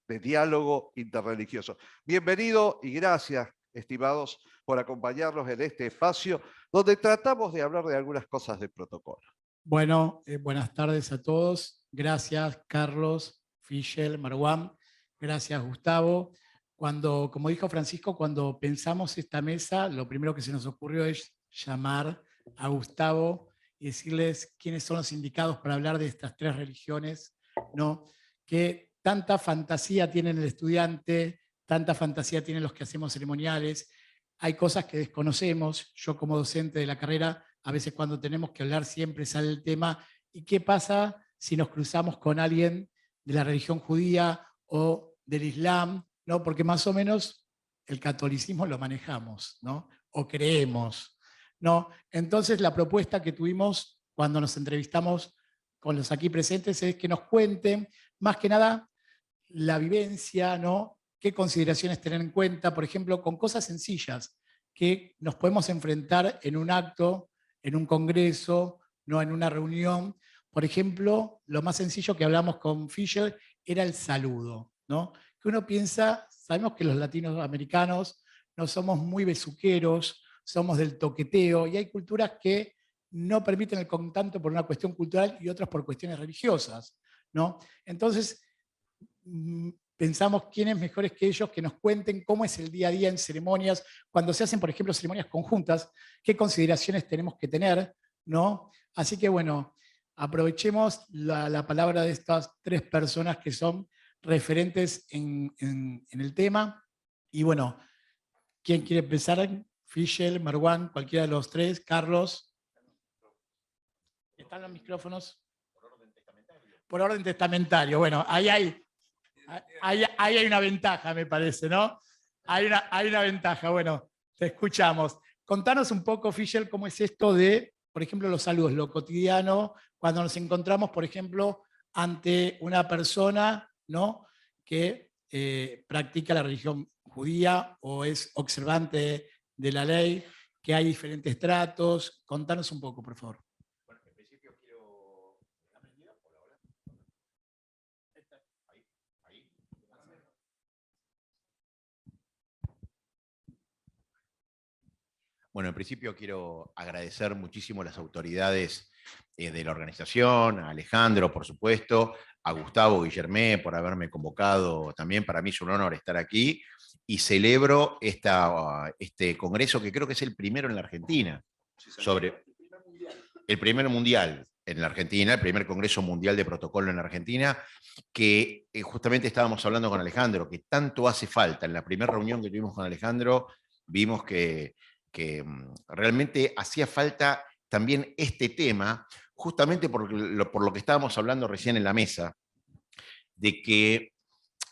de diálogo interreligioso. Bienvenido y gracias, estimados, por acompañarnos en este espacio donde tratamos de hablar de algunas cosas de protocolo. Bueno, buenas tardes a todos. Gracias, Carlos, Fischel, Marwan. Gracias, Gustavo. Como dijo Francisco, cuando pensamos esta mesa, lo primero que se nos ocurrió es llamar a Gustavo y decirles quiénes son los indicados para hablar de estas tres religiones, ¿no? Que tanta fantasía tiene el estudiante, tanta fantasía tienen los que hacemos ceremoniales. Hay cosas que desconocemos. Yo, como docente de la carrera, a veces cuando tenemos que hablar siempre sale el tema, ¿y qué pasa si nos cruzamos con alguien de la religión judía o del Islam? ¿No? Porque más o menos el catolicismo lo manejamos, ¿no? O creemos, ¿no? Entonces la propuesta que tuvimos cuando nos entrevistamos con los aquí presentes es que nos cuenten, más que nada, la vivencia, ¿no? ¿Qué consideraciones tener en cuenta? Por ejemplo, con cosas sencillas que nos podemos enfrentar en un acto, en un congreso, no en una reunión. Por ejemplo, lo más sencillo que hablamos con Fischer era el saludo, ¿no? Que uno piensa, sabemos que los latinoamericanos no somos muy besuqueros, somos del toqueteo, y hay culturas que no permiten el contacto por una cuestión cultural y otras por cuestiones religiosas, ¿no? Entonces, pensamos quiénes mejores que ellos que nos cuenten cómo es el día a día en ceremonias, cuando se hacen, por ejemplo, ceremonias conjuntas, qué consideraciones tenemos que tener, ¿no? Así que bueno, aprovechemos la palabra de estas tres personas que son referentes en el tema. Y bueno, ¿quién quiere empezar? Fischel, Marwan, cualquiera de los tres, Carlos. ¿Están los micrófonos? Por orden testamentario. Bueno, ahí hay una ventaja, me parece, ¿no? Hay una ventaja. Bueno, te escuchamos. Contanos un poco, Fischel, cómo es esto de, por ejemplo, los saludos, lo cotidiano, cuando nos encontramos, por ejemplo, ante una persona, ¿no?, que practica la religión judía o es observante de la ley, que hay diferentes tratos. Contanos un poco, por favor. Bueno, en principio quiero agradecer muchísimo a las autoridades de la organización, a Alejandro, por supuesto, a Gustavo Guillermé por haberme convocado también. Para mí es un honor estar aquí y celebro este congreso que creo que es el primero en la Argentina, sobre el primer mundial en la Argentina, el primer Congreso Mundial de Protocolo en la Argentina, que justamente estábamos hablando con Alejandro, que tanto hace falta. En la primera reunión que tuvimos con Alejandro, vimos que realmente hacía falta también este tema, justamente por lo que estábamos hablando recién en la mesa, de que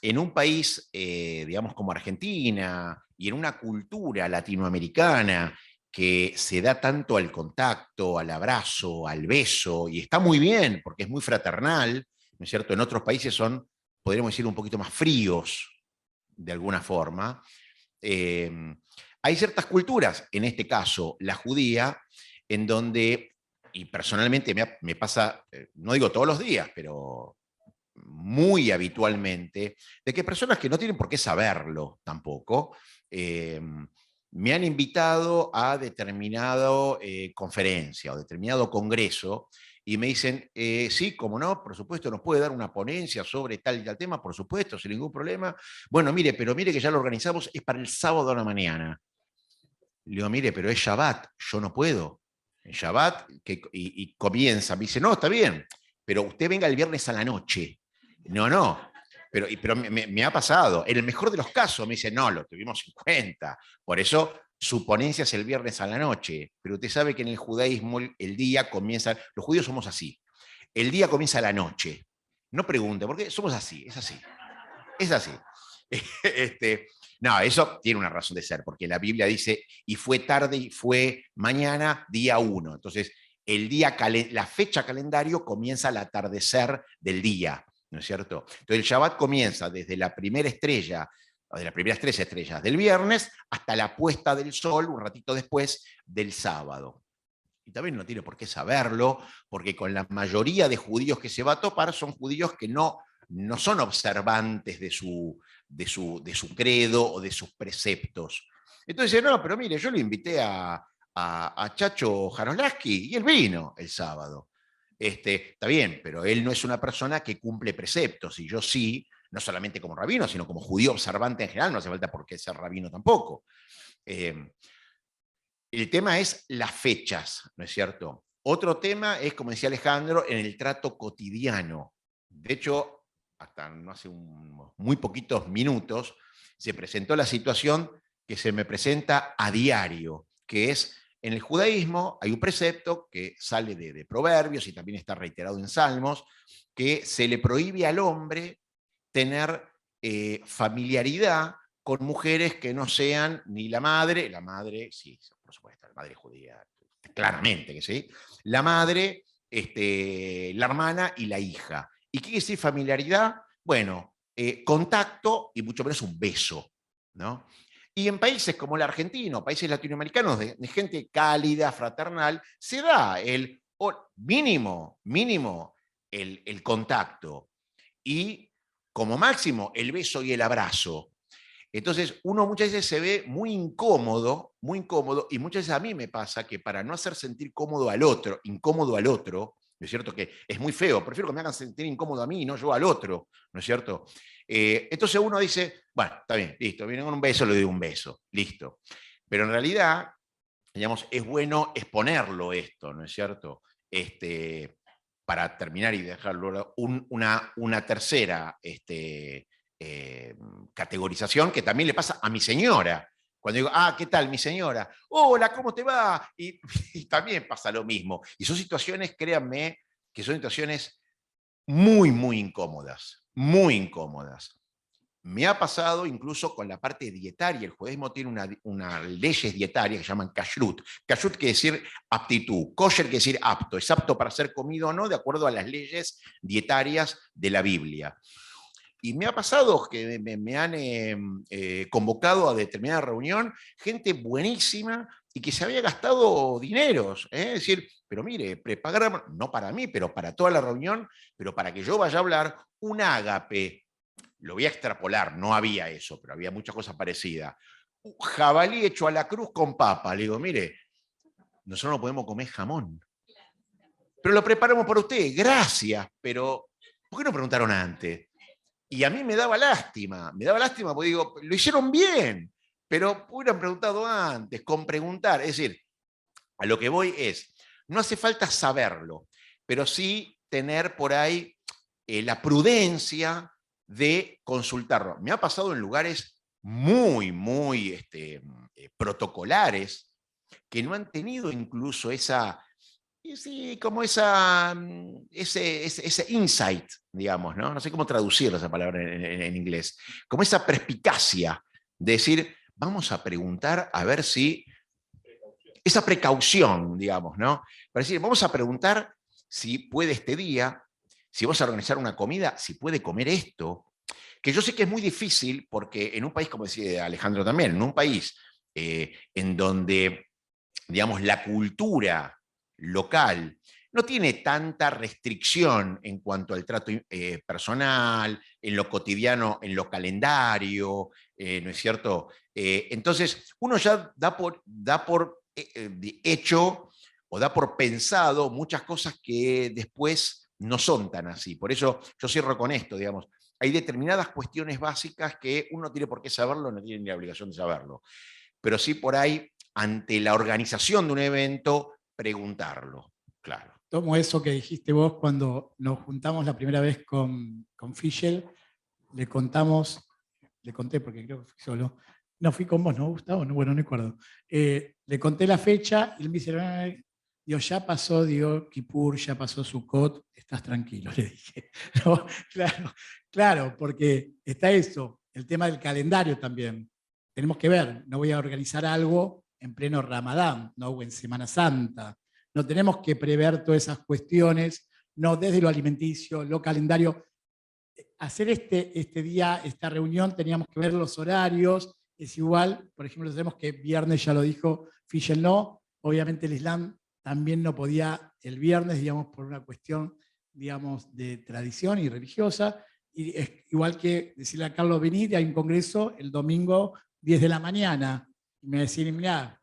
en un país, digamos, como Argentina, y en una cultura latinoamericana que se da tanto al contacto, al abrazo, al beso, y está muy bien, porque es muy fraternal, ¿no es cierto? En otros países son, podríamos decir, un poquito más fríos, de alguna forma. Hay ciertas culturas, en este caso la judía, en donde, y personalmente me pasa, no digo todos los días, pero muy habitualmente, de que personas que no tienen por qué saberlo tampoco, me han invitado a determinada conferencia o determinado congreso y me dicen, sí, como no, por supuesto, nos puede dar una ponencia sobre tal y tal tema, por supuesto, sin ningún problema. Bueno, mire, pero mire que ya lo organizamos, es para el sábado a la mañana. Le digo, mire, pero es Shabbat, yo no puedo. En Shabbat, y comienza, me dice, no, está bien, pero usted venga el viernes a la noche. No, pero me ha pasado. En el mejor de los casos me dice, no, lo tuvimos en cuenta. Por eso su ponencia es el viernes a la noche. Pero usted sabe que en el judaísmo el día comienza, los judíos somos así. El día comienza a la noche. No pregunte, porque somos así, es así. Es así. No, eso tiene una razón de ser, porque la Biblia dice, y fue tarde y fue mañana, día 1. Entonces, la fecha calendario comienza al atardecer del día, ¿no es cierto? Entonces, el Shabbat comienza desde la primera estrella, o de las primeras 3 estrellas del viernes, hasta la puesta del sol, un ratito después del sábado. Y también no tiene por qué saberlo, porque con la mayoría de judíos que se va a topar son judíos que no no son observantes de su credo o de sus preceptos. Entonces dice, no, pero mire, yo lo invité a Chacho Jarolaski y él vino el sábado. Está bien, pero él no es una persona que cumple preceptos, y yo sí, no solamente como rabino, sino como judío observante en general, no hace falta por qué ser rabino tampoco. El tema es las fechas, ¿no es cierto? Otro tema es, como decía Alejandro, en el trato cotidiano. De hecho, hasta no hace muy poquitos minutos, se presentó la situación que se me presenta a diario, que es, en el judaísmo hay un precepto que sale de Proverbios y también está reiterado en Salmos, que se le prohíbe al hombre tener familiaridad con mujeres que no sean ni la madre, sí, por supuesto, la madre judía, claramente que sí, la madre, la hermana y la hija. ¿Y qué quiere decir familiaridad? Bueno, contacto y mucho menos un beso, ¿no? Y en países como el argentino, países latinoamericanos de gente cálida, fraternal, se da el mínimo el contacto y como máximo el beso y el abrazo. Entonces uno muchas veces se ve muy incómodo, y muchas veces a mí me pasa que para no hacer sentir incómodo al otro, ¿no es cierto? Que es muy feo, prefiero que me hagan sentir incómodo a mí y no yo al otro, ¿no es cierto? Entonces uno dice, bueno, está bien, listo, viene con un beso, le doy un beso, listo. Pero en realidad, digamos, es bueno exponerlo esto, ¿no es cierto? Para terminar y dejarlo una tercera categorización que también le pasa a mi señora. Cuando digo, ¿qué tal mi señora? Hola, ¿cómo te va? Y también pasa lo mismo. Y son situaciones, créanme, que son situaciones muy, muy incómodas, muy incómodas. Me ha pasado incluso con la parte dietaria. El judaísmo tiene unas leyes dietarias que se llaman kashrut. Kashrut quiere decir aptitud, kosher quiere decir apto, es apto para ser comido o no, de acuerdo a las leyes dietarias de la Biblia. Y me ha pasado que me han convocado a determinada reunión gente buenísima y que se había gastado dineros. Es decir, pero mire, prepagar, no para mí, pero para toda la reunión, pero para que yo vaya a hablar, un ágape. Lo voy a extrapolar, no había eso, pero había muchas cosas parecidas. Jabalí hecho a la cruz con papa. Le digo, mire, nosotros no podemos comer jamón. Pero lo preparamos para usted, gracias, pero ¿por qué no preguntaron antes? Y a mí me daba lástima porque digo, lo hicieron bien, pero hubieran preguntado antes, con preguntar. Es decir, a lo que voy es, no hace falta saberlo, pero sí tener por ahí la prudencia de consultarlo. Me ha pasado en lugares muy, muy protocolares que no han tenido incluso como ese insight, digamos, ¿no? No sé cómo traducir esa palabra en inglés, como esa perspicacia de decir, vamos a preguntar a ver si, esa precaución, digamos, ¿no? Para decir, vamos a preguntar si puede este día, si vamos a organizar una comida, si puede comer esto, que yo sé que es muy difícil porque en un país, como decía Alejandro también, en un país en donde, digamos, la cultura local no tiene tanta restricción en cuanto al trato personal, en lo cotidiano, en lo calendario, ¿no es cierto? Entonces, uno ya da por hecho o da por pensado muchas cosas que después no son tan así. Por eso yo cierro con esto, digamos. Hay determinadas cuestiones básicas que uno no tiene por qué saberlo, no tiene ni la obligación de saberlo. Pero sí por ahí, ante la organización de un evento, preguntarlo, claro. Tomo eso que dijiste vos cuando nos juntamos la primera vez con Fischel, le conté porque creo que fui solo, no fui con vos, ¿no, Gustavo? No, bueno, no recuerdo. Le conté la fecha y él me dice, Dios, ya pasó, Kippur, ya pasó Sukkot, estás tranquilo, le dije. No, claro, porque está eso, el tema del calendario también. Tenemos que ver, no voy a organizar algo en pleno Ramadán, ¿no? O en Semana Santa. No tenemos que prever todas esas cuestiones, no desde lo alimenticio, lo calendario. Hacer este día, esta reunión, teníamos que ver los horarios. Es igual, por ejemplo, sabemos que viernes, ya lo dijo Fischel, no. Obviamente el Islam también no podía el viernes, digamos, por una cuestión, digamos, de tradición y religiosa. Y es igual que decirle a Carlos, venid, hay un congreso el domingo 10 de la mañana. Y me decían, mira,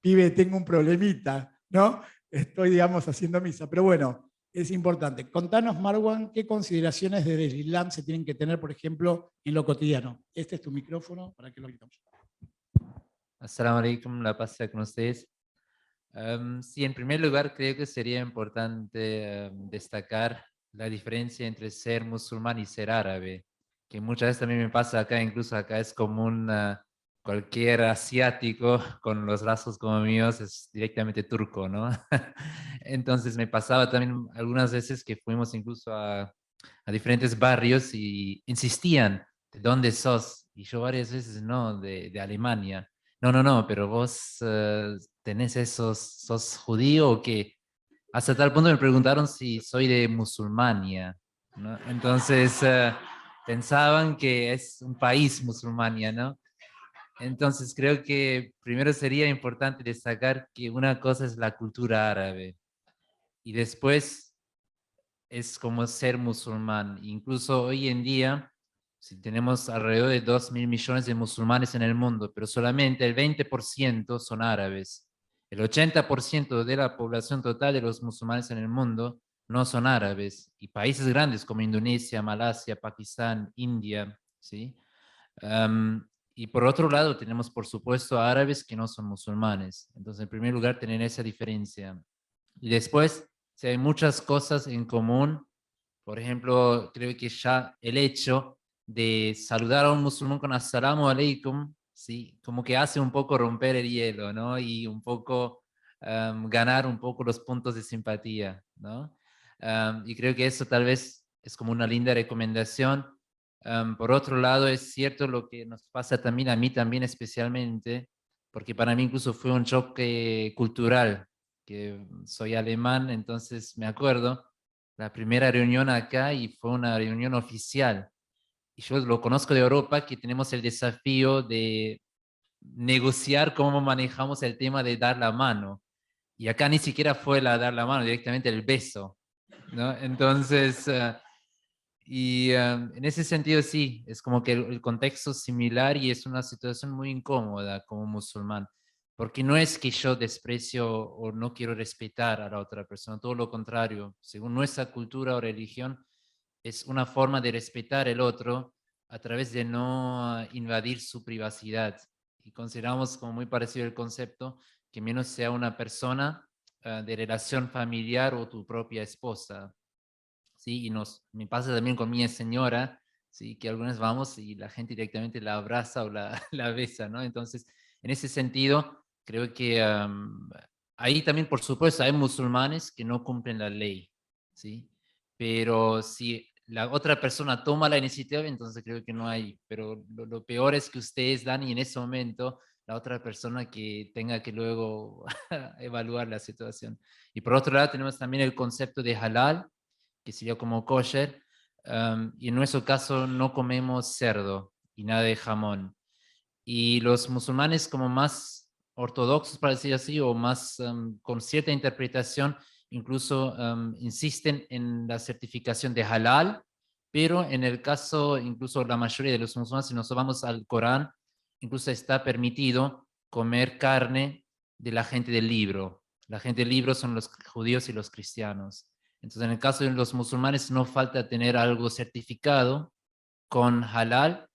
pibe, tengo un problemita, ¿no? Estoy, digamos, haciendo misa. Pero bueno, es importante. Contanos, Marwan, qué consideraciones desde el Islam se tienen que tener, por ejemplo, en lo cotidiano. Este es tu micrófono para que lo quitamos. Assalamu alaikum, la paz sea con ustedes. Sí, en primer lugar creo que sería importante destacar la diferencia entre ser musulmán y ser árabe, que muchas veces también me pasa acá, incluso acá es común, cualquier asiático con los rasgos como míos es directamente turco, ¿no? Entonces me pasaba también algunas veces que fuimos incluso a diferentes barrios y insistían, ¿de dónde sos? Y yo varias veces, no, de Alemania. No, pero vos tenés sos judío o qué. Hasta tal punto me preguntaron si soy de Musulmania, ¿no? Entonces pensaban que es un país Musulmania, ¿no? Entonces creo que primero sería importante destacar que una cosa es la cultura árabe y después es como ser musulmán. Incluso hoy en día, si tenemos alrededor de 2.000 millones de musulmanes en el mundo, pero solamente el 20% son árabes. El 80% de la población total de los musulmanes en el mundo no son árabes. Y países grandes como Indonesia, Malasia, Pakistán, India, ¿sí? Y por otro lado, tenemos por supuesto árabes que no son musulmanes. Entonces, en primer lugar, tener esa diferencia. Y después, si hay muchas cosas en común, por ejemplo, creo que ya el hecho de saludar a un musulmán con assalamu alaikum, ¿sí? Como que hace un poco romper el hielo, ¿no? Y un poco ganar un poco los puntos de simpatía, ¿no? Y creo que eso tal vez es como una linda recomendación. Por otro lado, es cierto lo que nos pasa también a mí también especialmente, porque para mí incluso fue un choque cultural, que soy alemán, entonces me acuerdo la primera reunión acá y fue una reunión oficial. Y yo lo conozco de Europa, que tenemos el desafío de negociar cómo manejamos el tema de dar la mano. Y acá ni siquiera fue dar la mano, directamente el beso, ¿no? Entonces, en ese sentido sí, es como que el contexto es similar y es una situación muy incómoda como musulmán, porque no es que yo desprecio o no quiero respetar a la otra persona, todo lo contrario, según nuestra cultura o religión, es una forma de respetar el otro a través de no invadir su privacidad. Y consideramos como muy parecido el concepto que menos sea una persona de relación familiar o tu propia esposa. ¿Sí? Y me pasa también con mi señora, ¿sí? Que algunas vamos y la gente directamente la abraza o la besa, ¿no? Entonces, en ese sentido, creo que ahí también, por supuesto, hay musulmanes que no cumplen la ley, ¿sí? Pero si la otra persona toma la iniciativa, entonces creo que no hay, pero lo peor es que ustedes dan y en ese momento la otra persona que tenga que luego evaluar la situación. Y por otro lado tenemos también el concepto de halal, que sería como kosher, y en nuestro caso no comemos cerdo y nada de jamón. Y los musulmanes como más ortodoxos, para decir así, o más con cierta interpretación, incluso insisten en la certificación de halal, pero en el caso, incluso la mayoría de los musulmanes, si nos vamos al Corán, incluso está permitido comer carne de la gente del libro. La gente del libro son los judíos y los cristianos. Entonces, en el caso de los musulmanes, no falta tener algo certificado con halal,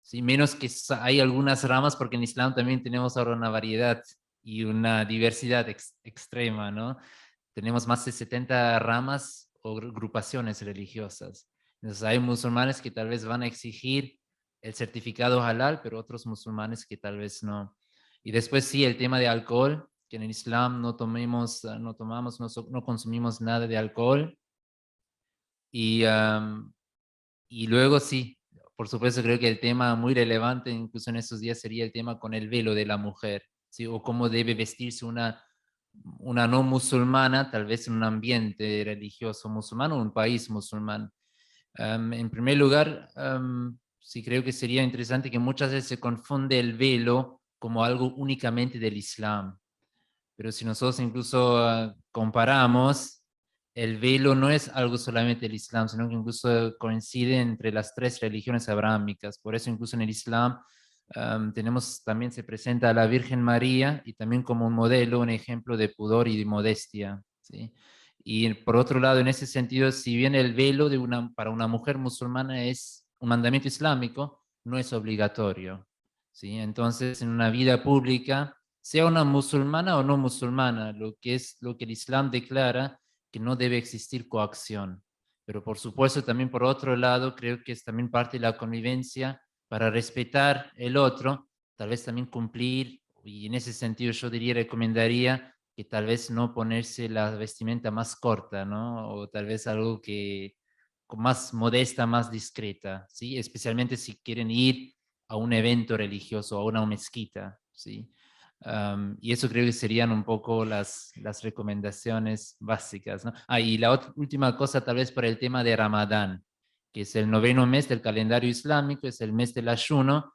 ¿sí? Menos que hay algunas ramas, porque en Islam también tenemos ahora una variedad y una diversidad extrema, ¿no? Tenemos más de 70 ramas o agrupaciones religiosas. Entonces, hay musulmanes que tal vez van a exigir el certificado halal, pero otros musulmanes que tal vez no. Y después sí, el tema de alcohol, que en el Islam no tomamos, no consumimos nada de alcohol. Y luego sí, por supuesto creo que el tema muy relevante incluso en estos días sería el tema con el velo de la mujer, ¿sí? O cómo debe vestirse una no musulmana, tal vez en un ambiente religioso musulmán o un país musulmán. En primer lugar, sí creo que sería interesante que muchas veces se confunde el velo como algo únicamente del Islam. Pero si nosotros incluso comparamos, el velo no es algo solamente del Islam, sino que incluso coincide entre las 3 religiones abrámicas. Por eso incluso en el Islam tenemos, también se presenta a la Virgen María y también como un modelo, un ejemplo de pudor y de modestia, ¿sí? Y por otro lado, en ese sentido, si bien el velo para una mujer musulmana es un mandamiento islámico, no es obligatorio, ¿sí? Entonces, en una vida pública, sea una musulmana o no musulmana, lo que el Islam declara que no debe existir coacción. Pero por supuesto, también por otro lado, creo que es también parte de la convivencia para respetar el otro, tal vez también cumplir, y en ese sentido yo recomendaría que tal vez no ponerse la vestimenta más corta, ¿no? O tal vez algo que más modesta, más discreta, ¿sí? Especialmente si quieren ir a un evento religioso, a una mezquita, ¿sí? Y eso creo que serían un poco las recomendaciones básicas, ¿no? Y la última cosa tal vez para el tema de Ramadán, que es el 9º mes del calendario islámico, es el mes del ayuno,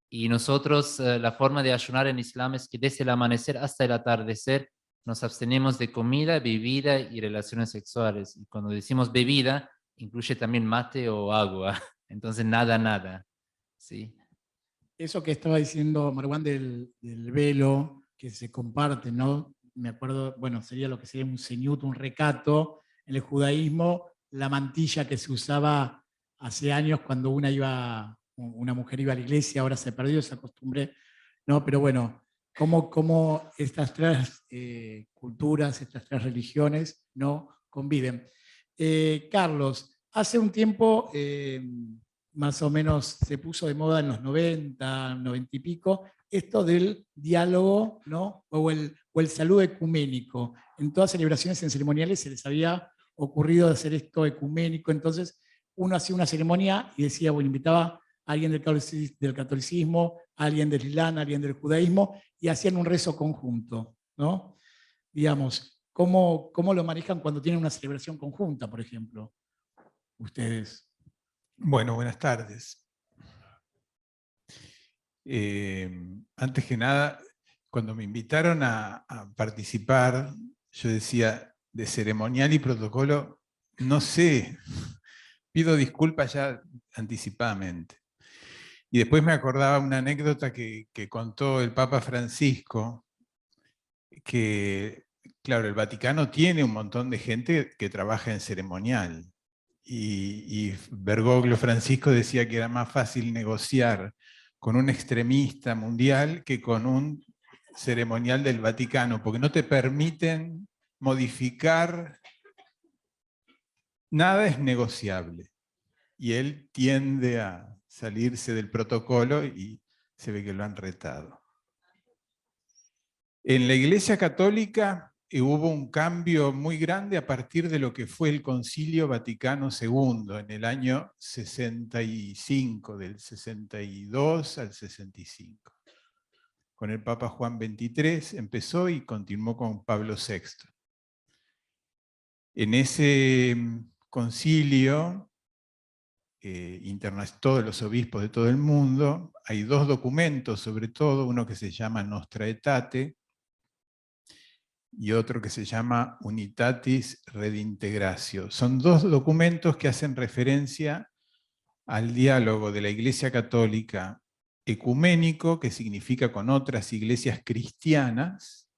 y nosotros la forma de ayunar en Islam es que desde el amanecer hasta el atardecer nos abstenemos de comida, bebida y relaciones sexuales. Y cuando decimos bebida, incluye también mate o agua, entonces nada, ¿sí? Eso que estaba diciendo Marwan del velo, que se comparte, ¿no? Me acuerdo, bueno, sería lo que sería un señut, un recato en el judaísmo, la mantilla que se usaba hace años cuando una mujer iba a la iglesia, ahora se perdió esa costumbre, ¿no? Pero bueno, cómo estas 3 culturas, estas 3 religiones, ¿no? Conviven. Carlos, hace un tiempo más o menos se puso de moda en los 90, 90 y pico, esto del diálogo, ¿no? o el saludo ecuménico. En todas celebraciones, en ceremoniales, se les había ocurrido hacer esto ecuménico, entonces uno hacía una ceremonia y decía, bueno, invitaba a alguien del catolicismo, a alguien del Islam, a alguien del judaísmo, y hacían un rezo conjunto, ¿no? Digamos, ¿cómo lo manejan cuando tienen una celebración conjunta, por ejemplo? Ustedes. Bueno, buenas tardes. Antes que nada, cuando me invitaron a participar, yo decía, de ceremonial y protocolo, no sé, pido disculpas ya anticipadamente. Y después me acordaba una anécdota que contó el Papa Francisco, que, claro, el Vaticano tiene un montón de gente que trabaja en ceremonial. Y Bergoglio Francisco decía que era más fácil negociar con un extremista mundial que con un ceremonial del Vaticano, porque no te permiten modificar, nada es negociable. Y él tiende a salirse del protocolo y se ve que lo han retado. En la Iglesia Católica hubo un cambio muy grande a partir de lo que fue el Concilio Vaticano II en el año 65, del 62 al 65. Con el Papa Juan XXIII empezó y continuó con Pablo VI. En ese concilio, todos los obispos de todo el mundo, hay 2 documentos, sobre todo, uno que se llama Nostra Aetate, y otro que se llama Unitatis Redintegratio. Son 2 documentos que hacen referencia al diálogo de la Iglesia Católica ecuménico, que significa con otras iglesias cristianas,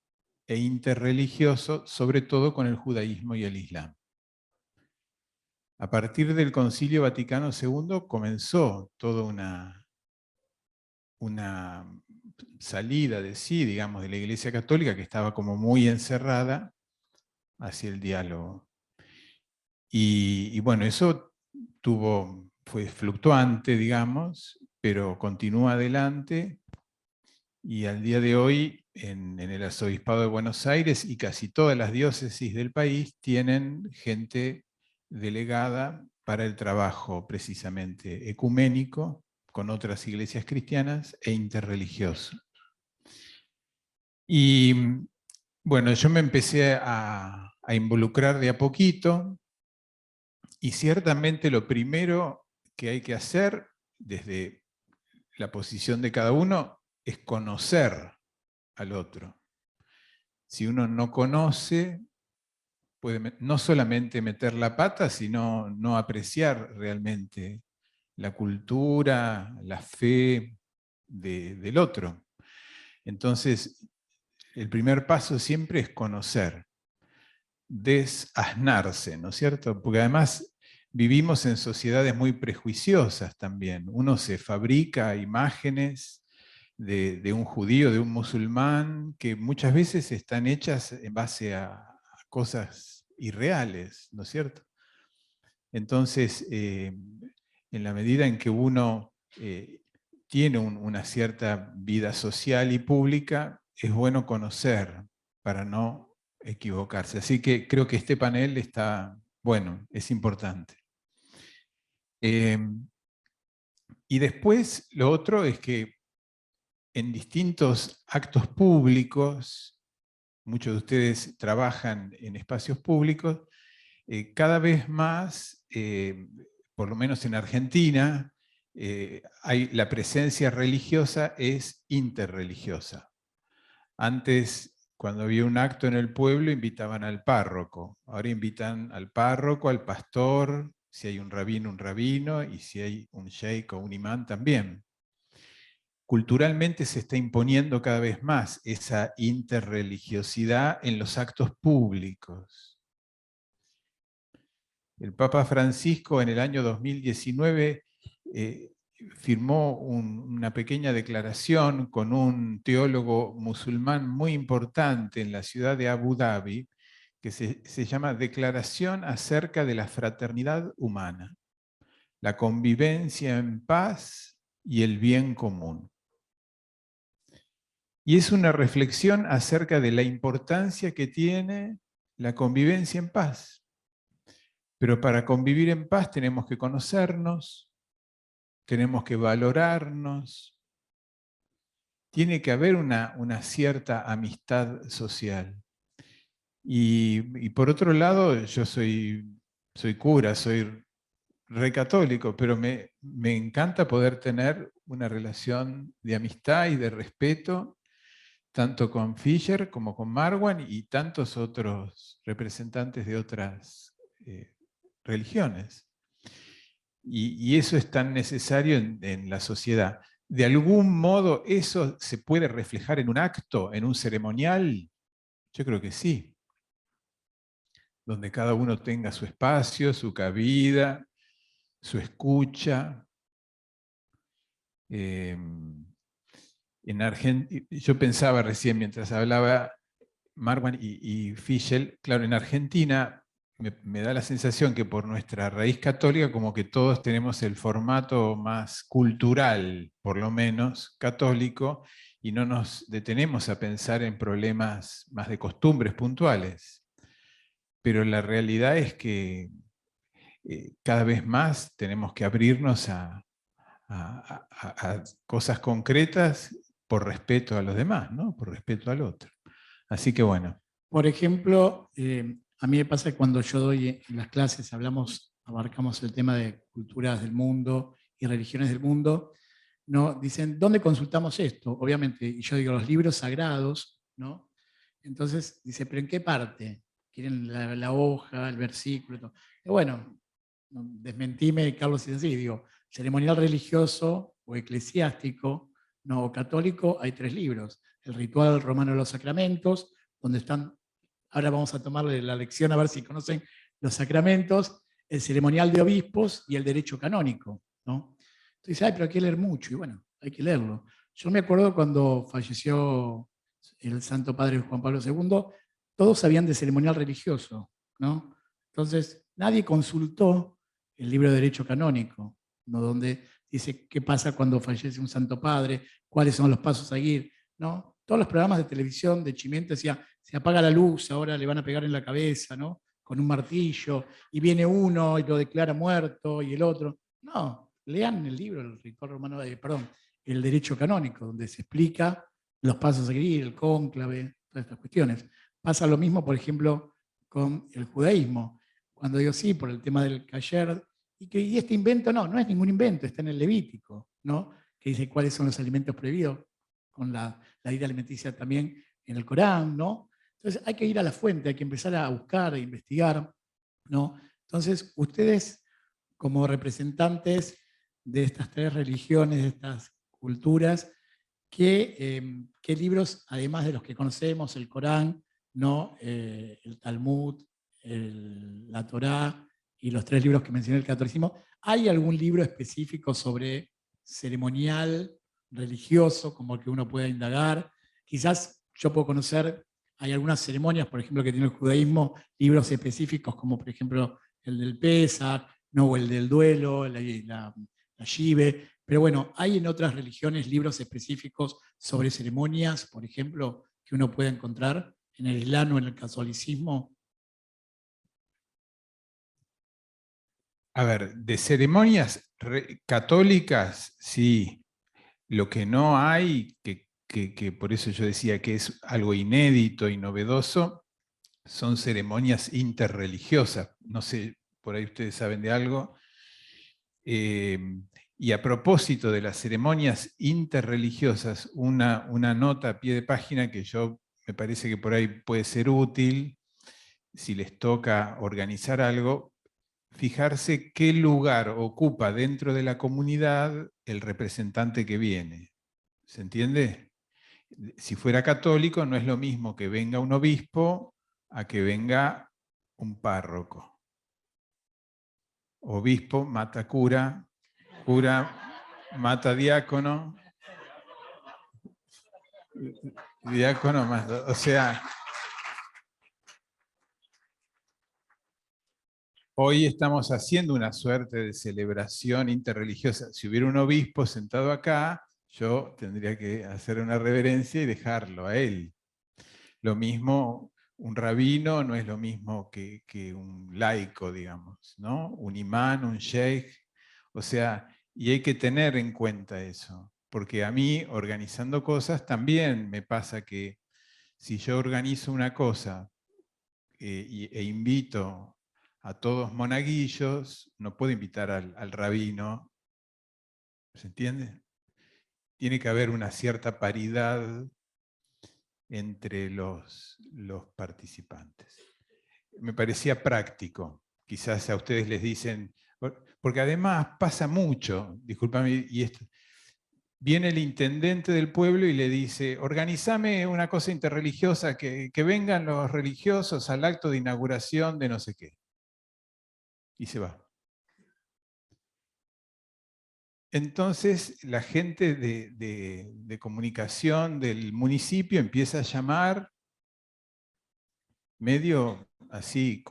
e interreligioso, sobre todo con el judaísmo y el islam. A partir del Concilio Vaticano II comenzó toda una salida de sí, digamos, de la Iglesia Católica, que estaba como muy encerrada hacia el diálogo. Y bueno, eso fue fluctuante, digamos, pero continúa adelante, y al día de hoy en el Arzobispado de Buenos Aires y casi todas las diócesis del país tienen gente delegada para el trabajo precisamente ecuménico con otras iglesias cristianas e interreligioso. Y bueno, yo me empecé a involucrar de a poquito, y ciertamente lo primero que hay que hacer desde la posición de cada uno es conocer al otro. Si uno no conoce, puede no solamente meter la pata, sino no apreciar realmente la cultura, la fe del otro. Entonces, el primer paso siempre es conocer, desasnarse, ¿no es cierto? Porque además vivimos en sociedades muy prejuiciosas también. Uno se fabrica imágenes de un judío, de un musulmán, que muchas veces están hechas en base a cosas irreales, ¿no es cierto? Entonces, en la medida en que uno tiene una cierta vida social y pública, es bueno conocer para no equivocarse. Así que creo que este panel está, bueno, es importante. Y después lo otro es que en distintos actos públicos, muchos de ustedes trabajan en espacios públicos, cada vez más, por lo menos en Argentina, la presencia religiosa es interreligiosa. Antes, cuando había un acto en el pueblo, invitaban al párroco. Ahora invitan al párroco, al pastor, si hay un rabino, y si hay un sheik o un imán también. Culturalmente se está imponiendo cada vez más esa interreligiosidad en los actos públicos. El Papa Francisco en el año 2019 firmó una pequeña declaración con un teólogo musulmán muy importante en la ciudad de Abu Dhabi, que se llama Declaración acerca de la fraternidad humana, la convivencia en paz y el bien común. Y es una reflexión acerca de la importancia que tiene la convivencia en paz. Pero para convivir en paz tenemos que conocernos, tenemos que valorarnos, tiene que haber una cierta amistad social. Y por otro lado, yo soy cura, soy recatólico, pero me encanta poder tener una relación de amistad y de respeto, tanto con Fisher como con Marwan y tantos otros representantes de otras religiones. Y eso es tan necesario en la sociedad. ¿De algún modo eso se puede reflejar en un acto, en un ceremonial? Yo creo que sí. Donde cada uno tenga su espacio, su cabida, su escucha. Yo pensaba recién mientras hablaba Marwan y Fischel, claro, en Argentina me da la sensación que por nuestra raíz católica como que todos tenemos el formato más cultural, por lo menos, católico, y no nos detenemos a pensar en problemas más de costumbres puntuales. Pero la realidad es que cada vez más tenemos que abrirnos a cosas concretas por respeto a los demás, ¿no? Por respeto al otro. Así que bueno. Por ejemplo, a mí me pasa que cuando yo doy en las clases, abarcamos el tema de culturas del mundo y religiones del mundo, ¿no? Dicen, ¿dónde consultamos esto? Obviamente, y yo digo, los libros sagrados, ¿no? Entonces, dice, ¿pero en qué parte? ¿Quieren la hoja, el versículo? Todo. Y bueno, desmentime, Carlos, es así, digo, ceremonial religioso o eclesiástico, no, o católico, hay 3 libros. El ritual romano de los sacramentos, donde están, ahora vamos a tomarle la lección a ver si conocen los sacramentos, el ceremonial de obispos y el derecho canónico, ¿no? Entonces, ay, pero hay que leer mucho, y bueno, hay que leerlo. Yo me acuerdo cuando falleció el Santo Padre Juan Pablo II, todos sabían de ceremonial religioso, ¿no? Entonces, nadie consultó el libro de derecho canónico, ¿no? Donde dice qué pasa cuando fallece un Santo Padre, cuáles son los pasos a seguir, ¿no? Todos los programas de televisión de Chimento decían, se apaga la luz, ahora le van a pegar en la cabeza, ¿no? Con un martillo, y viene uno y lo declara muerto, y el otro. No, lean el libro, el ritual romano, el derecho canónico, donde se explica los pasos a seguir, el cónclave, todas estas cuestiones. Pasa lo mismo, por ejemplo, con el judaísmo. Cuando digo sí, por el tema del kasher, y este invento no es ningún invento, está en el Levítico, ¿no? Que dice cuáles son los alimentos prohibidos, con la ley alimenticia también en el Corán, ¿no? Entonces hay que ir a la fuente, hay que empezar a buscar, a investigar, ¿no? Entonces, ustedes, como representantes de estas tres religiones, de estas culturas, ¿qué libros, además de los que conocemos, el Corán, ¿no? El Talmud, la Torá y los tres libros que mencioné del catolicismo, ¿hay algún libro específico sobre ceremonial religioso como el que uno pueda indagar? Quizás yo puedo conocer, hay algunas ceremonias, por ejemplo, que tiene el judaísmo, libros específicos como por ejemplo el del Pesach, ¿no? O el del duelo, la Shive. Pero bueno, ¿hay en otras religiones libros específicos sobre ceremonias, por ejemplo, que uno pueda encontrar en el Islam o en el catolicismo? A ver, de ceremonias católicas, sí. Lo que no hay, que por eso yo decía que es algo inédito y novedoso, son ceremonias interreligiosas. No sé, por ahí ustedes saben de algo. Y a propósito de las ceremonias interreligiosas, una nota a pie de página que yo me parece que por ahí puede ser útil, si les toca organizar algo, fijarse qué lugar ocupa dentro de la comunidad el representante que viene. ¿Se entiende? Si fuera católico, no es lo mismo que venga un obispo a que venga un párroco. Obispo mata cura, cura mata diácono, diácono mata... O sea, hoy estamos haciendo una suerte de celebración interreligiosa. Si hubiera un obispo sentado acá, yo tendría que hacer una reverencia y dejarlo a él. Lo mismo, un rabino no es lo mismo que un laico, digamos, ¿no? Un imán, un sheikh. O sea, y hay que tener en cuenta eso. Porque a mí, organizando cosas, también me pasa que si yo organizo una cosa e invito a todos monaguillos, no puedo invitar al rabino. ¿Se entiende? Tiene que haber una cierta paridad entre los participantes. Me parecía práctico. Quizás a ustedes les dicen, porque además pasa mucho, discúlpame, y esto, viene el intendente del pueblo y le dice, organizame una cosa interreligiosa, que vengan los religiosos al acto de inauguración de no sé qué. Y se va. Entonces la gente de comunicación del municipio empieza a llamar medio así,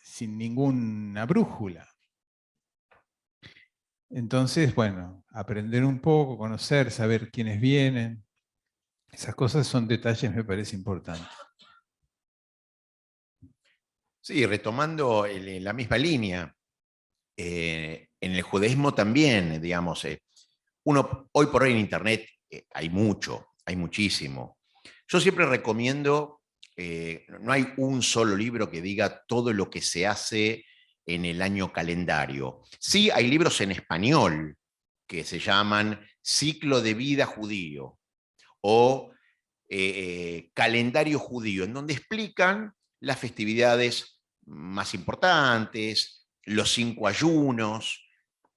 sin ninguna brújula. Entonces, bueno, aprender un poco, conocer, saber quiénes vienen, esas cosas son detalles, me parece importante. Sí, retomando la misma línea, en el judaísmo también, digamos, uno hoy por hoy en Internet hay mucho, hay muchísimo. Yo siempre recomiendo, no hay un solo libro que diga todo lo que se hace en el año calendario. Sí, hay libros en español que se llaman Ciclo de Vida Judío o Calendario Judío, en donde explican las festividades más importantes, los 5 ayunos,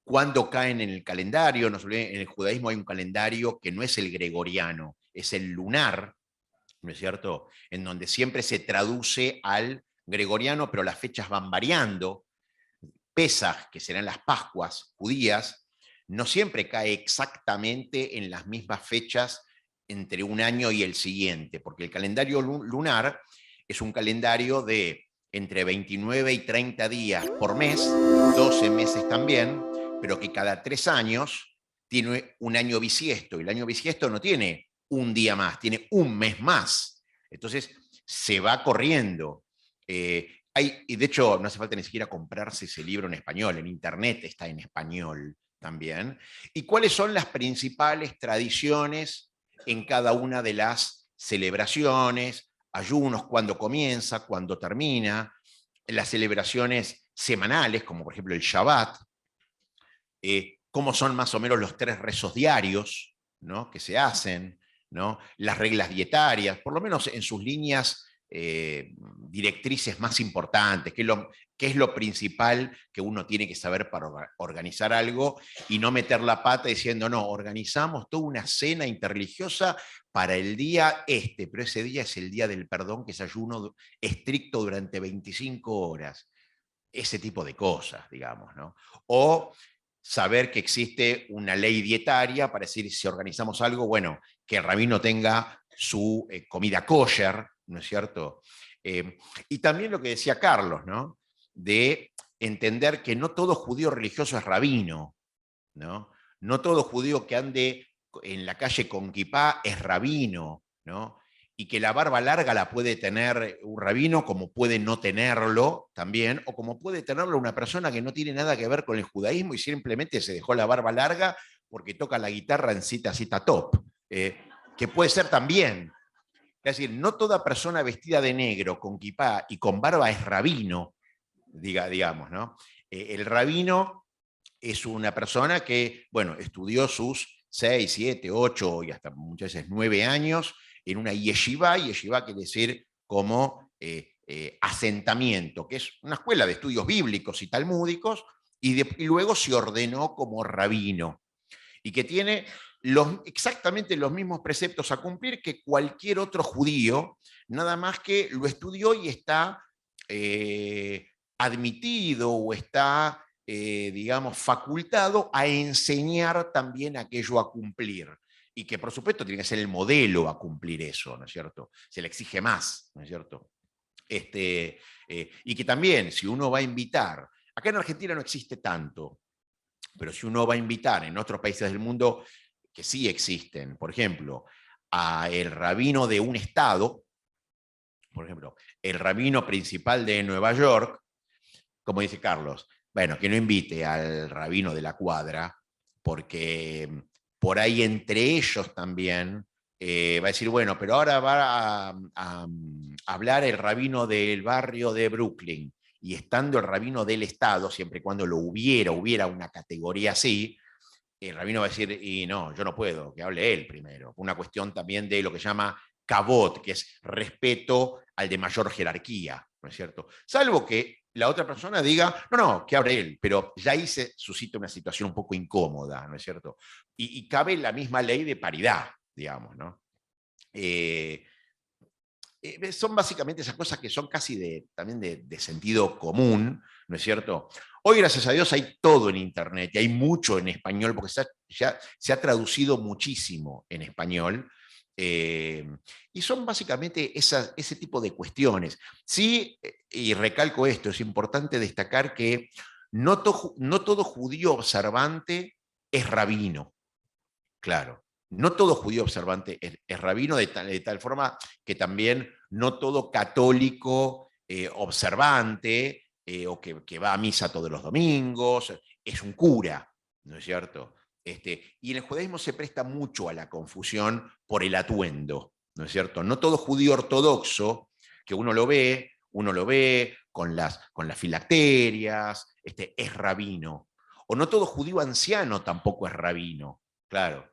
cuándo caen en el calendario. En el judaísmo hay un calendario que no es el gregoriano, es el lunar, ¿no es cierto? En donde siempre se traduce al gregoriano, pero las fechas van variando. Pesaj, que serán las Pascuas judías, no siempre cae exactamente en las mismas fechas entre un año y el siguiente, porque el calendario lunar es un calendario de entre 29 y 30 días por mes, 12 meses también, pero que cada 3 años tiene un año bisiesto, y el año bisiesto no tiene un día más, tiene un mes más. Entonces se va corriendo. Y de hecho, no hace falta ni siquiera comprarse ese libro en español, en internet está en español también. ¿Y cuáles son las principales tradiciones en cada una de las celebraciones? Ayunos, cuándo comienza, cuándo termina, las celebraciones semanales, como por ejemplo el Shabbat, cómo son más o menos los 3 rezos diarios, ¿no?, que se hacen, ¿no?, las reglas dietarias, por lo menos en sus líneas directrices más importantes, qué es lo principal que uno tiene que saber para organizar algo y no meter la pata diciendo, no, organizamos toda una cena interreligiosa para el día pero ese día es el día del perdón, que es ayuno estricto durante 25 horas. Ese tipo de cosas, digamos, ¿no? O saber que existe una ley dietaria para decir, si organizamos algo, bueno, que el rabino tenga su comida kosher, ¿no es cierto? Y también lo que decía Carlos, ¿no? De entender que no todo judío religioso es rabino, ¿no? No todo judío que ande en la calle con kipá es rabino, ¿no? Y que la barba larga la puede tener un rabino, como puede no tenerlo también, o como puede tenerlo una persona que no tiene nada que ver con el judaísmo y simplemente se dejó la barba larga porque toca la guitarra en cita top, que puede ser también. Es decir, no toda persona vestida de negro, con kipá y con barba es rabino, digamos, ¿no? El rabino es una persona que, bueno, estudió sus 6, 7, 8 y hasta muchas veces 9 años en una yeshiva. Yeshiva quiere decir como asentamiento, que es una escuela de estudios bíblicos y talmúdicos, y luego se ordenó como rabino, y que tiene exactamente los mismos preceptos a cumplir que cualquier otro judío, nada más que lo estudió y está admitido o está, digamos, facultado a enseñar también aquello a cumplir. Y que por supuesto tiene que ser el modelo a cumplir eso, ¿no es cierto? Se le exige más, ¿no es cierto? Y que también, si uno va a invitar, acá en Argentina no existe tanto, pero si uno va a invitar en otros países del mundo que sí existen, por ejemplo, a el rabino de un estado, por ejemplo, el rabino principal de Nueva York, como dice Carlos, bueno, que no invite al rabino de la cuadra, porque por ahí entre ellos también va a decir, bueno, pero ahora va a hablar el rabino del barrio de Brooklyn, y estando el rabino del estado, siempre y cuando hubiera una categoría así, el rabino va a decir, y no, yo no puedo, que hable él primero. Una cuestión también de lo que se llama kavod, que es respeto al de mayor jerarquía, ¿no es cierto? Salvo que la otra persona diga, no, que hable él, pero ya ahí se suscita una situación un poco incómoda, ¿no es cierto? Y cabe la misma ley de paridad, digamos, ¿no? Son básicamente esas cosas que son casi también de sentido común, ¿no es cierto? Hoy, gracias a Dios, hay todo en Internet y hay mucho en español, porque ya se ha traducido muchísimo en español. Y son básicamente ese tipo de cuestiones. Sí, y recalco esto, es importante destacar que no todo judío observante es rabino, claro. No todo judío observante es rabino, de tal forma que también no todo católico observante o que va a misa todos los domingos es un cura, ¿no es cierto? Y en el judaísmo se presta mucho a la confusión por el atuendo, ¿no es cierto? No todo judío ortodoxo, que uno lo ve con las filacterias, es rabino. O no todo judío anciano tampoco es rabino, claro.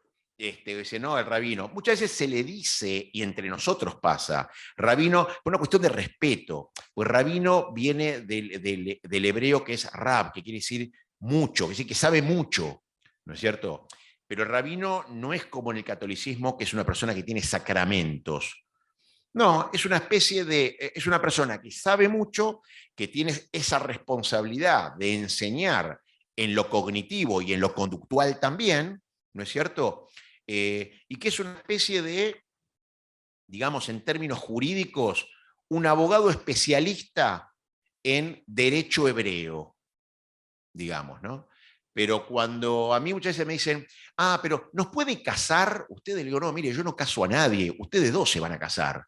Dice, no, el rabino. Muchas veces se le dice, y entre nosotros pasa, rabino, por una cuestión de respeto, pues rabino viene del hebreo que es rab, que quiere decir mucho, que sabe mucho, ¿no es cierto? Pero el rabino no es como en el catolicismo, que es una persona que tiene sacramentos. No, es es una persona que sabe mucho, que tiene esa responsabilidad de enseñar en lo cognitivo y en lo conductual también, ¿no es cierto? Y que es una especie de, digamos, en términos jurídicos, un abogado especialista en derecho hebreo, digamos, ¿no? Pero cuando a mí muchas veces me dicen, pero ¿nos puede casar? Ustedes le digo, no, mire, yo no caso a nadie, ustedes dos se van a casar.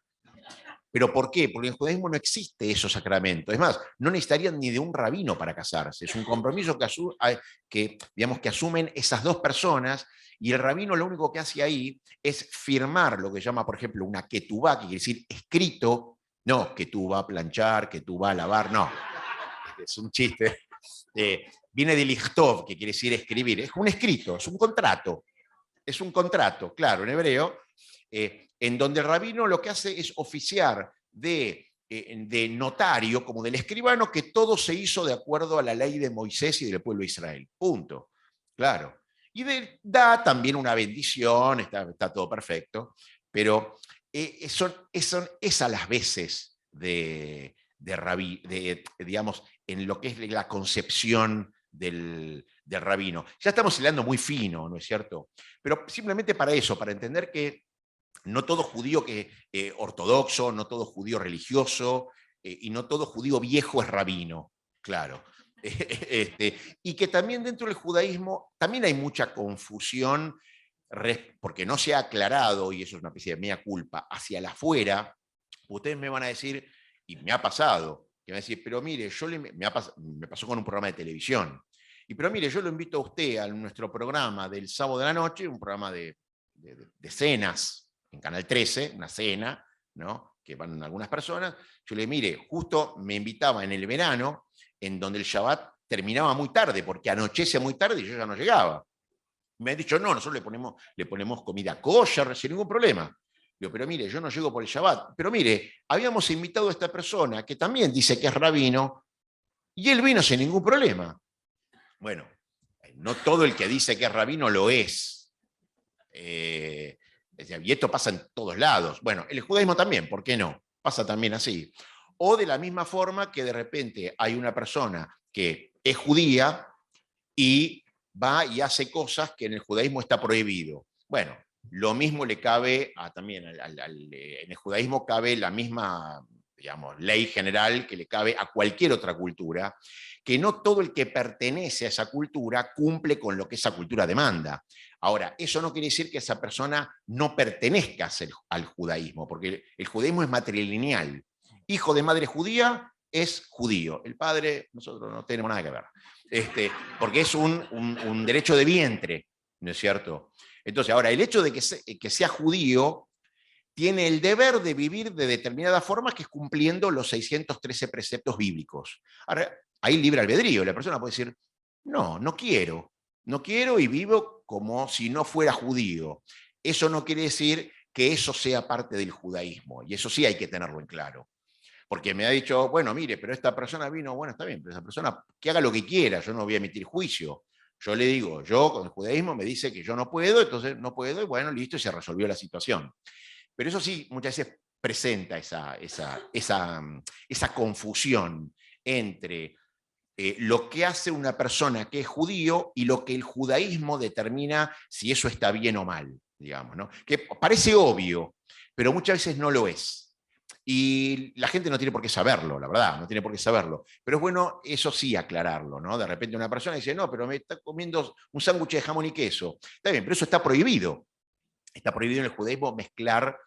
¿Pero por qué? Porque en el judaísmo no existe esos sacramentos. Es más, no necesitarían ni de un rabino para casarse. Es un compromiso que asumen esas dos personas, y el rabino lo único que hace ahí es firmar lo que llama, por ejemplo, una ketubá, que quiere decir escrito. No, que tú vas a planchar, que tú vas a lavar, no. Es un chiste. Viene de lichtov, que quiere decir escribir. Es un escrito, es un contrato. Es un contrato, claro, en hebreo, en donde el rabino lo que hace es oficiar de notario, como del escribano, que todo se hizo de acuerdo a la ley de Moisés y del pueblo de Israel. Punto. Claro. Y da también una bendición, está todo perfecto, pero son las veces digamos, en lo que es la concepción del rabino. Ya estamos hilando muy fino, ¿no es cierto? Pero simplemente para eso, para entender que no todo judío ortodoxo, no todo judío religioso y no todo judío viejo es rabino, claro. Y que también dentro del judaísmo también hay mucha confusión porque no se ha aclarado, y eso es una especie de mea culpa, hacia el afuera. Ustedes me van a decir, y me ha pasado, que me van a decir, pero mire, me pasó con un programa de televisión, pero mire, yo lo invito a usted a nuestro programa del sábado de la noche, un programa de cenas, en Canal 13, una cena, ¿no?, que van algunas personas. Yo le digo, mire, justo me invitaba en el verano, en donde el Shabbat terminaba muy tarde, porque anochece muy tarde y yo ya no llegaba. Me han dicho, no, nosotros le ponemos comida kosher sin ningún problema. Digo, pero mire, yo no llego por el Shabbat. Pero mire, habíamos invitado a esta persona que también dice que es rabino y él vino sin ningún problema. Bueno, no todo el que dice que es rabino lo es. Y esto pasa en todos lados. Bueno, el judaísmo también, ¿por qué no? Pasa también así. O de la misma forma que de repente hay una persona que es judía y va y hace cosas que en el judaísmo está prohibido. Bueno, lo mismo le cabe también, en el judaísmo cabe la misma, digamos, ley general que le cabe a cualquier otra cultura, que no todo el que pertenece a esa cultura cumple con lo que esa cultura demanda. Ahora, eso no quiere decir que esa persona no pertenezca al judaísmo, porque el judaísmo es matrilineal. Hijo de madre judía es judío. El padre, nosotros no tenemos nada que ver. Porque es un derecho de vientre, ¿no es cierto? Entonces, ahora, el hecho de que sea judío tiene el deber de vivir de determinada forma, que es cumpliendo los 613 preceptos bíblicos. Ahora, hay libre albedrío. La persona puede decir, no quiero y vivo como si no fuera judío. Eso no quiere decir que eso sea parte del judaísmo, y eso sí hay que tenerlo en claro. Porque me ha dicho, bueno, mire, pero esta persona vino, bueno, está bien, pero esa persona que haga lo que quiera, yo no voy a emitir juicio. Yo le digo, yo con el judaísmo me dice que yo no puedo, entonces no puedo, y bueno, listo, y se resolvió la situación. Pero eso sí, muchas veces presenta esa confusión entre lo que hace una persona que es judío y lo que el judaísmo determina si eso está bien o mal, digamos, ¿no? Que parece obvio, pero muchas veces no lo es. Y la gente no tiene por qué saberlo, la verdad, no tiene por qué saberlo. Pero es bueno, eso sí, aclararlo, ¿no? De repente una persona dice, no, pero me está comiendo un sándwich de jamón y queso. Está bien, pero eso está prohibido. Está prohibido en el judaísmo mezclar,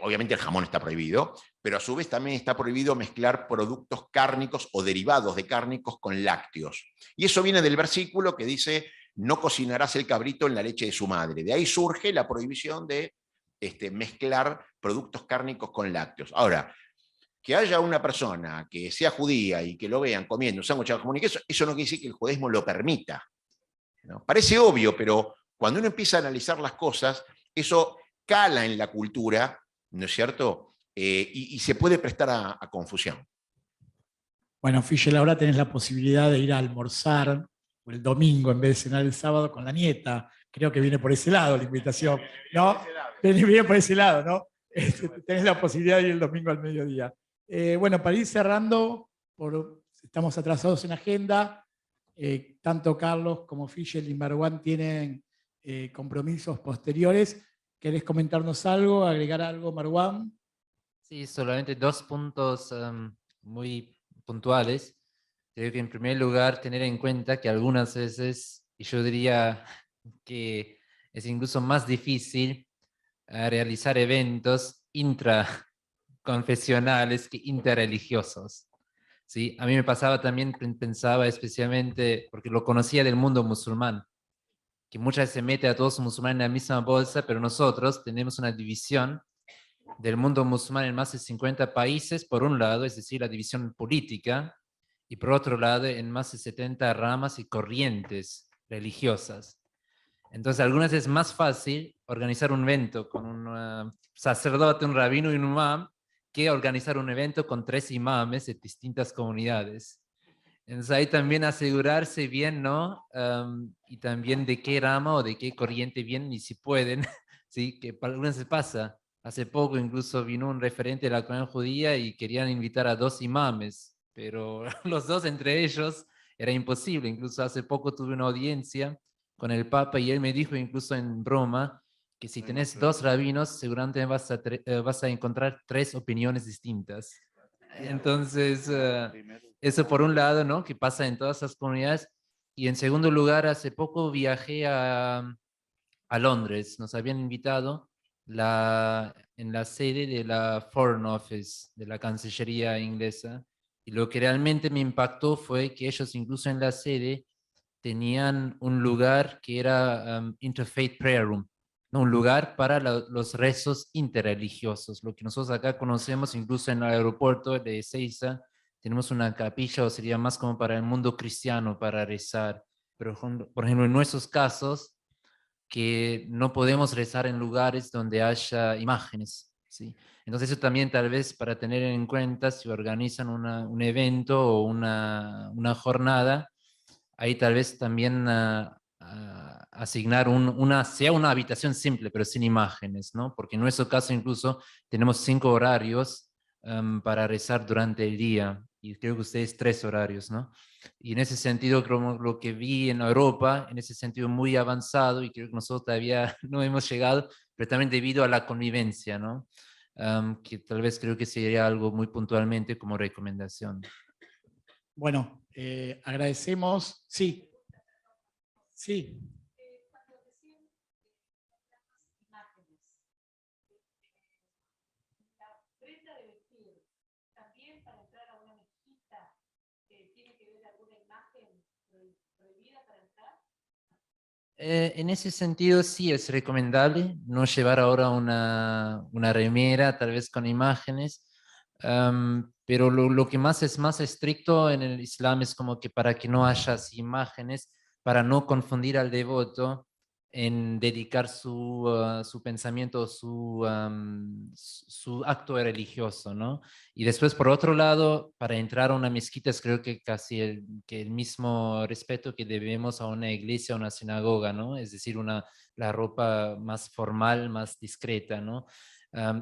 obviamente el jamón está prohibido, pero a su vez también está prohibido mezclar productos cárnicos o derivados de cárnicos con lácteos. Y eso viene del versículo que dice, no cocinarás el cabrito en la leche de su madre. De ahí surge la prohibición de mezclar productos cárnicos con lácteos. Ahora, que haya una persona que sea judía y que lo vean comiendo un sándwich de jamón y queso, eso no quiere decir que el judaísmo lo permita, ¿no? Parece obvio, pero cuando uno empieza a analizar las cosas, eso cala en la cultura, ¿no es cierto? Y se puede prestar a confusión. Bueno, Fischel, ahora tenés la posibilidad de ir a almorzar el domingo en vez de cenar el sábado con la nieta. Creo que viene por ese lado la invitación, ¿no? Viene por ese lado, ¿no? Tenés la posibilidad de ir el domingo al mediodía. Bueno, para ir cerrando, estamos atrasados en agenda. Tanto Carlos como Fischel y Marwan tienen compromisos posteriores. ¿Querés comentarnos algo, agregar algo, Marwan? Sí, solamente 2 puntos muy puntuales. Creo que en primer lugar tener en cuenta que algunas veces, y yo diría que es incluso más difícil realizar eventos intraconfesionales que interreligiosos. ¿Sí? A mí me pasaba también, pensaba especialmente, porque lo conocía del mundo musulmán, que muchas veces se mete a todos los musulmanes en la misma bolsa, pero nosotros tenemos una división del mundo musulmán en más de 50 países, por un lado, es decir, la división política, y por otro lado, en más de 70 ramas y corrientes religiosas. Entonces, algunas veces es más fácil organizar un evento con un sacerdote, un rabino y un imam, que organizar un evento con 3 imames de distintas comunidades. Entonces ahí también asegurarse bien, ¿no? Y también de qué rama o de qué corriente vienen y si pueden, ¿sí? Que para algunas se pasa. Hace poco incluso vino un referente de la comunidad judía y querían invitar a 2 imames, pero los dos entre ellos era imposible. Incluso hace poco tuve una audiencia con el Papa y él me dijo incluso en broma que si tenés 2 rabinos seguramente vas a encontrar 3 opiniones distintas. Entonces, eso por un lado, ¿no? Que pasa en todas las comunidades. Y en segundo lugar, hace poco viajé a Londres. Nos habían invitado en la sede de la Foreign Office, de la Cancillería inglesa. Y lo que realmente me impactó fue que ellos incluso en la sede tenían un lugar que era Interfaith Prayer Room, ¿no? Un lugar para los rezos interreligiosos, lo que nosotros acá conocemos incluso en el aeropuerto de Ezeiza, tenemos una capilla o sería más como para el mundo cristiano, para rezar. Pero por ejemplo, en nuestros casos, que no podemos rezar en lugares donde haya imágenes, ¿sí? Entonces eso también tal vez para tener en cuenta si organizan un evento o una jornada, ahí tal vez también asignar sea una habitación simple, pero sin imágenes, ¿no? Porque en nuestro caso incluso tenemos 5 horarios para rezar durante el día, y creo que ustedes 3 horarios, ¿no? Y en ese sentido, creo lo que vi en Europa, en ese sentido muy avanzado, y creo que nosotros todavía no hemos llegado, pero también debido a la convivencia, ¿no? Que tal vez creo que sería algo muy puntualmente como recomendación. Bueno, agradecemos. Sí. Sí. En ese sentido sí es recomendable no llevar ahora una remera tal vez con imágenes, pero lo que más es más estricto en el Islam es como que para que no haya imágenes, para no confundir al devoto en dedicar su pensamiento, su acto religioso, ¿no? Y después, por otro lado, para entrar a una mezquita es creo que casi el mismo respeto que debemos a una iglesia o una sinagoga, ¿no? Es decir, la ropa más formal, más discreta, ¿no?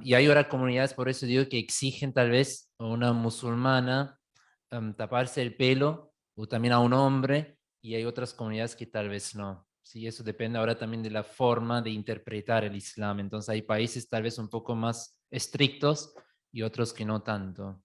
Y hay ahora comunidades, por eso digo, que exigen tal vez a una musulmana taparse el pelo, o también a un hombre, y hay otras comunidades que tal vez no. Sí, eso depende ahora también de la forma de interpretar el Islam. Entonces hay países tal vez un poco más estrictos y otros que no tanto.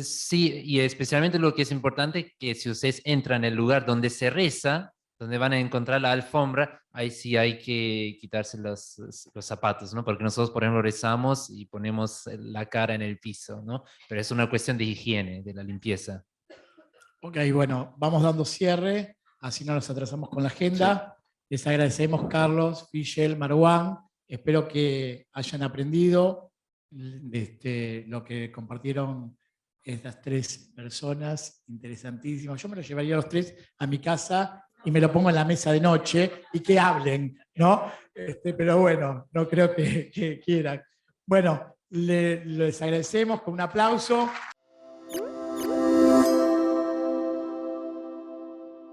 Sí, y especialmente lo que es importante, que si ustedes entran en el lugar donde se reza, donde van a encontrar la alfombra, ahí sí hay que quitarse los zapatos, ¿no? Porque nosotros, por ejemplo, rezamos y ponemos la cara en el piso, ¿no? Pero es una cuestión de higiene, de la limpieza. Ok, bueno, vamos dando cierre, así no nos atrasamos con la agenda. Sí. Les agradecemos, Carlos, Fischel, Marwan. Espero que hayan aprendido lo que compartieron estas 3 personas interesantísimas. Yo me lo llevaría a los 3 a mi casa y me lo pongo en la mesa de noche y que hablen, ¿no? Pero bueno, no creo que quieran. Bueno, les agradecemos con un aplauso.